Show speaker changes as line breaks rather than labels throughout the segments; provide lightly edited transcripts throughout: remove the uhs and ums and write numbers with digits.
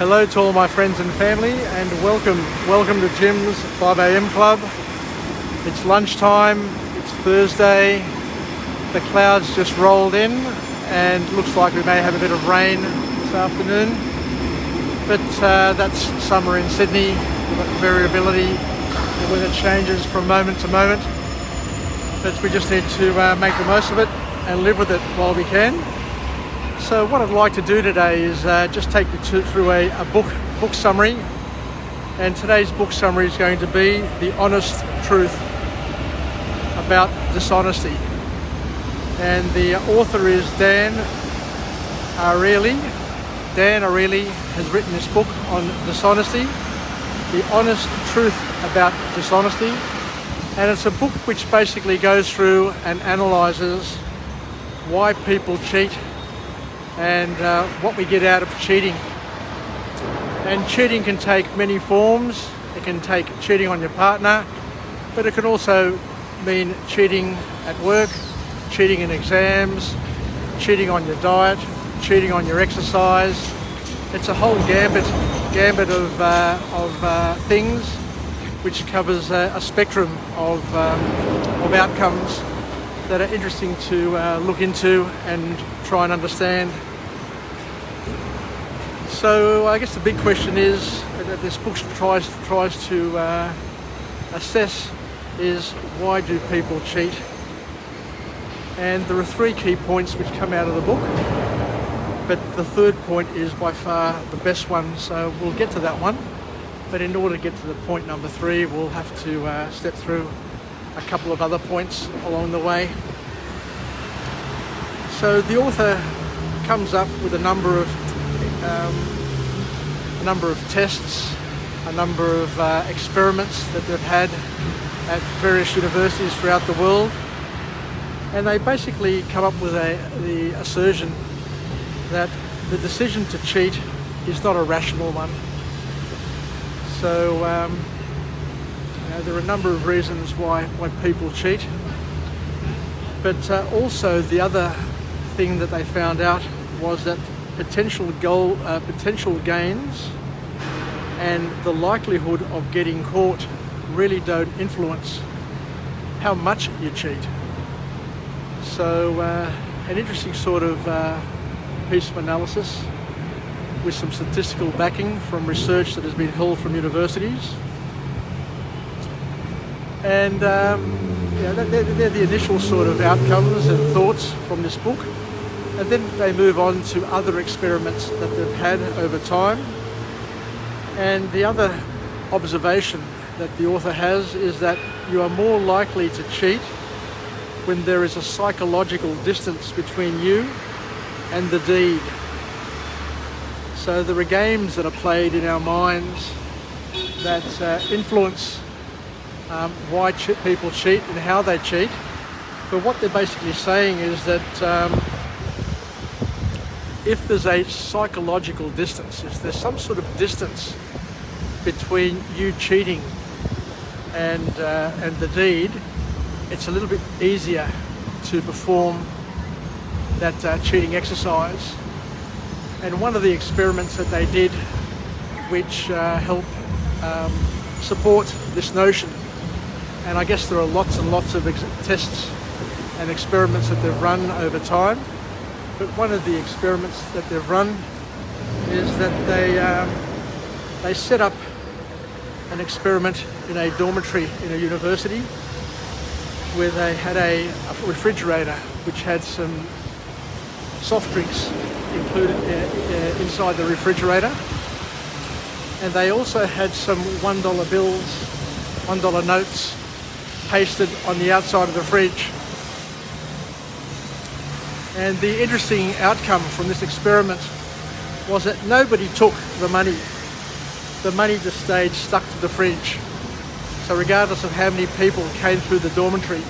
Hello to all my friends and family, and welcome to Jim's 5 a.m. club. It's lunchtime, it's Thursday, the clouds just rolled in and looks like we may have a bit of rain this afternoon, but that's summer in Sydney. We've got variability, the weather changes from moment to moment, but we just need to make the most of it and live with it while we can. So what I'd like to do today is just take you through a book summary, and today's book summary is going to be The Honest Truth About Dishonesty, and the author is Dan Ariely. Dan Ariely has written this book on dishonesty, The Honest Truth About Dishonesty, and it's a book which basically goes through and analyses why people cheat and what we get out of cheating. And cheating can take many forms. It can take cheating on your partner, but it can also mean cheating at work, cheating in exams, cheating on your diet, cheating on your exercise. It's a whole gambit of things which covers a spectrum of outcomes that are interesting to look into and try and understand. So I guess the big question is that this book tries to assess is, why do people cheat? And there are three key points which come out of the book, but the third point is by far the best one, so we'll get to that one. But in order to get to the point number 3, we'll have to step through a couple of other points along the way. So the author comes up with a number of tests, a number of experiments that they've had at various universities throughout the world, and they basically come up with the assertion that the decision to cheat is not a rational one. So there are a number of reasons why people cheat, but also the other thing that they found out was that potential gains and the likelihood of getting caught really don't influence how much you cheat. So an interesting sort of piece of analysis with some statistical backing from research that has been held from universities. And they're the initial sort of outcomes and thoughts from this book. And then they move on to other experiments that they've had over time. And the other observation that the author has is that you are more likely to cheat when there is a psychological distance between you and the deed. So there are games that are played in our minds that influence why people cheat and how they cheat. But what they're basically saying is that if there's a psychological distance, if there's some sort of distance between you cheating and the deed, it's a little bit easier to perform that cheating exercise. And one of the experiments that they did, which help support this notion, and I guess there are lots and lots of tests and experiments that they've run over time, but one of the experiments that they've run is that they set up an experiment in a dormitory in a university where they had a refrigerator which had some soft drinks included inside the refrigerator, and they also had some $1 bills, $1 notes pasted on the outside of the fridge. And the interesting outcome from this experiment was that nobody took the money. The money just stayed stuck to the fridge. So regardless of how many people came through the dormitory,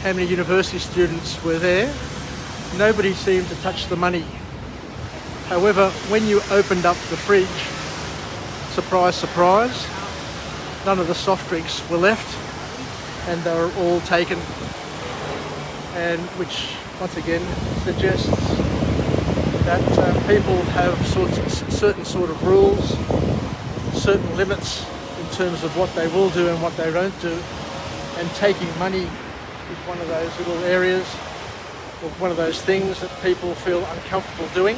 how many university students were there, nobody seemed to touch the money. However, when you opened up the fridge, surprise, surprise, none of the soft drinks were left, and they were all taken, and which once again suggests that people have certain sort of rules, certain limits in terms of what they will do and what they don't do, and taking money is one of those little areas, or one of those things that people feel uncomfortable doing.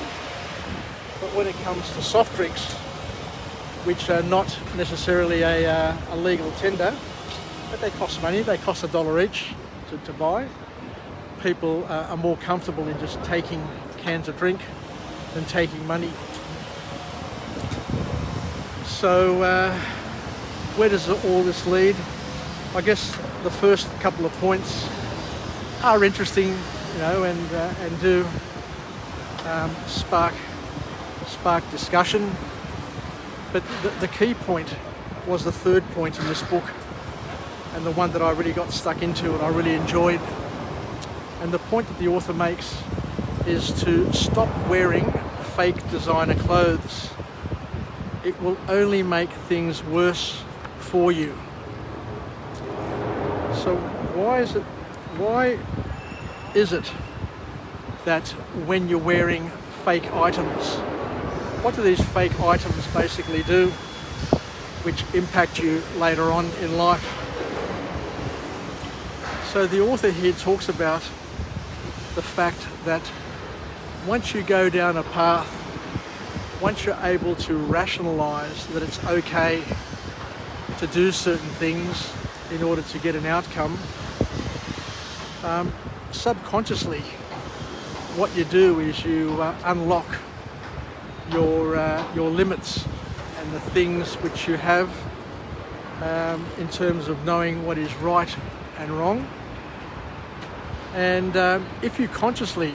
But when it comes to soft drinks, which are not necessarily a legal tender, but they cost money, they cost $1 each to buy, people are more comfortable in just taking cans of drink than taking money. So where does all this lead? I guess the first couple of points are interesting, you know, and do spark discussion. But the key point was the third point in this book, and the one that I really got stuck into and I really enjoyed. And the point that the author makes is to stop wearing fake designer clothes. It will only make things worse for you. So why is it that when you're wearing fake items, what do these fake items basically do which impact you later on in life? So the author here talks about the fact that once you go down a path, once you're able to rationalize that it's okay to do certain things in order to get an outcome, subconsciously what you do is you unlock your limits and the things which you have in terms of knowing what is right and wrong. And if you consciously,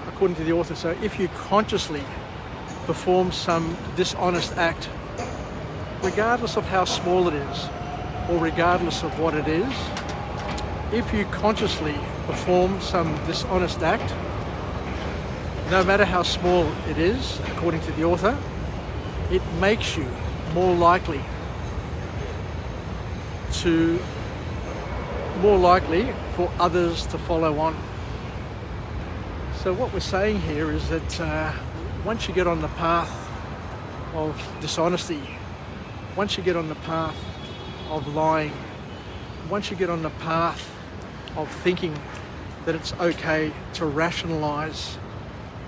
according to the author, so if you consciously perform some dishonest act, regardless of how small it is or regardless of what it is, if you consciously perform some dishonest act, no matter how small it is, according to the author, it makes you more likely for others to follow on. So what we're saying here is that once you get on the path of dishonesty, once you get on the path of lying, once you get on the path of thinking that it's okay to rationalize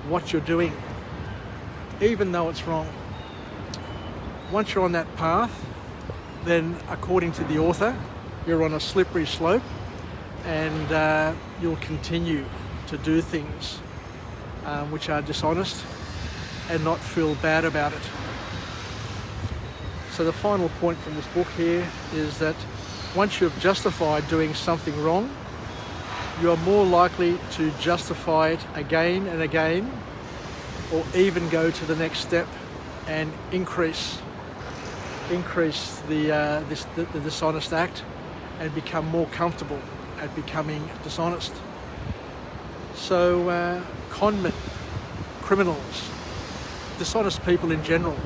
what you're doing, even though it's wrong, once you're on that path, then according to the author, you're on a slippery slope, and you'll continue to do things which are dishonest and not feel bad about it. So the final point from this book here is that once you've justified doing something wrong, you are more likely to justify it again and again, or even go to the next step and increase the dishonest act and become more comfortable at becoming dishonest. So conmen, criminals, dishonest people in general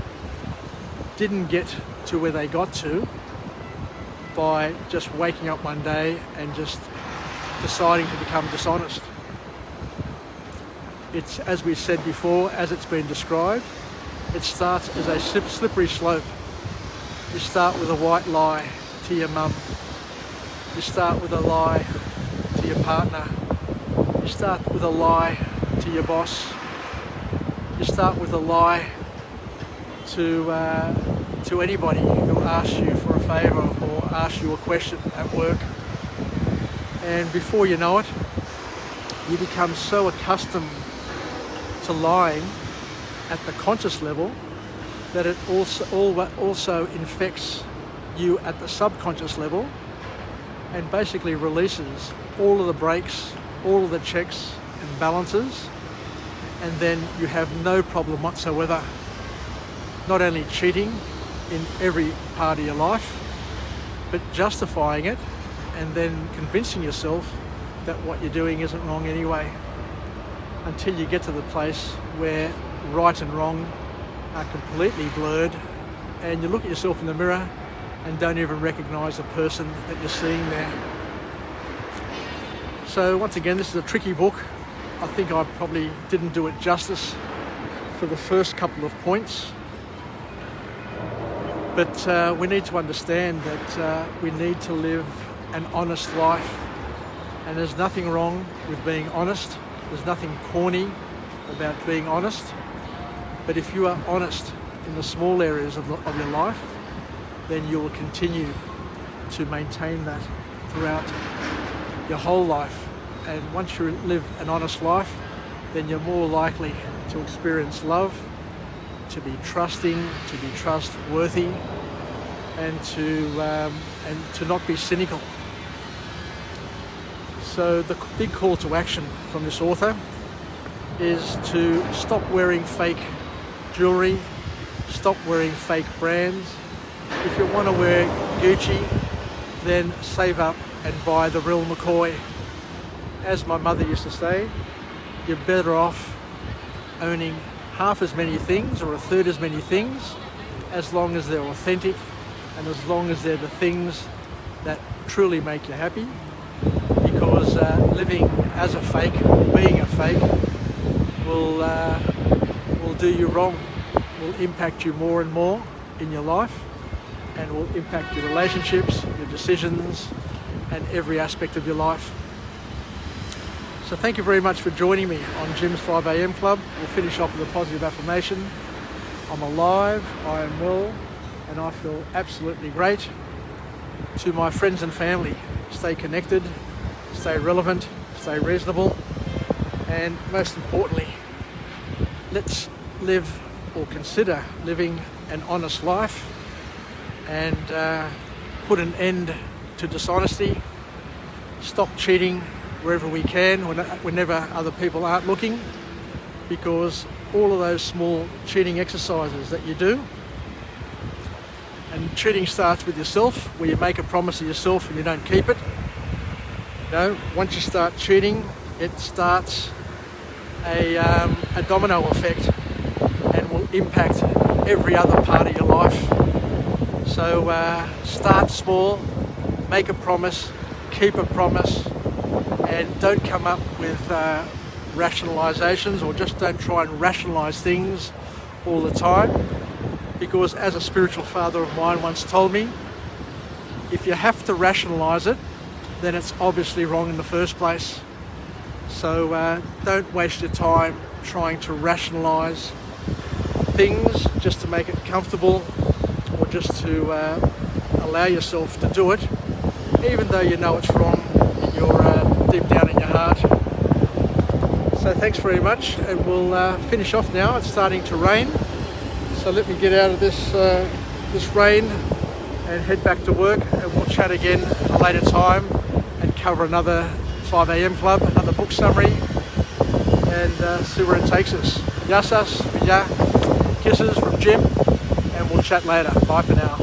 didn't get to where they got to by just waking up one day and just deciding to become dishonest. It's, as we said before, as it's been described, it starts as a slippery slope. You start with a white lie to your mum. You start with a lie to your partner. You start with a lie to your boss. You start with a lie to anybody who asks you for a favour or asks you a question at work. And before you know it, you become so accustomed to lying at the conscious level that it also infects you at the subconscious level and basically releases all of the brakes, all of the checks and balances, and then you have no problem whatsoever not only cheating in every part of your life, but justifying it and then convincing yourself that what you're doing isn't wrong anyway, until you get to the place where right and wrong are completely blurred and you look at yourself in the mirror and don't even recognize the person that you're seeing there. So once again, this is a tricky book. I think I probably didn't do it justice for the first couple of points. But we need to understand that we need to live an honest life. And there's nothing wrong with being honest. There's nothing corny about being honest. But if you are honest in the small areas of your life, then you will continue to maintain that throughout your whole life. And once you live an honest life, then you're more likely to experience love, to be trusting, to be trustworthy, and to not be cynical. So the big call to action from this author is to stop wearing fake jewelry, stop wearing fake brands. If you want to wear Gucci, then save up and buy the real McCoy. As my mother used to say, you're better off owning half as many things or a third as many things, as long as they're authentic and as long as they're the things that truly make you happy. Because living as a fake, being a fake, will do you wrong, will impact you more and more in your life, and will impact your relationships, your decisions, and every aspect of your life. So thank you very much for joining me on Jim's 5am Club. We'll finish off with a positive affirmation. I'm alive, I am well, and I feel absolutely great. To my friends and family, stay connected, stay relevant, stay reasonable, and most importantly, let's live or consider living an honest life and put an end to dishonesty. Stop cheating wherever we can, whenever other people aren't looking, because all of those small cheating exercises that you do, and cheating starts with yourself, where you make a promise to yourself and you don't keep it. You know, once you start cheating, it starts a domino effect and will impact every other part of your life. So start small, make a promise, keep a promise, and don't come up with rationalizations, or just don't try and rationalize things all the time. Because as a spiritual father of mine once told me, if you have to rationalize it, then it's obviously wrong in the first place. So don't waste your time trying to rationalize things just to make it comfortable, or just to allow yourself to do it, even though you know it's wrong in your deep down in your heart. So thanks very much, and we'll finish off now. It's starting to rain, so let me get out of this rain and head back to work, and we'll chat again at a later time and cover another 5am Club, another book summary, and see where it takes us. Yasas, yeah, kisses from Jim, and we'll chat later. Bye for now.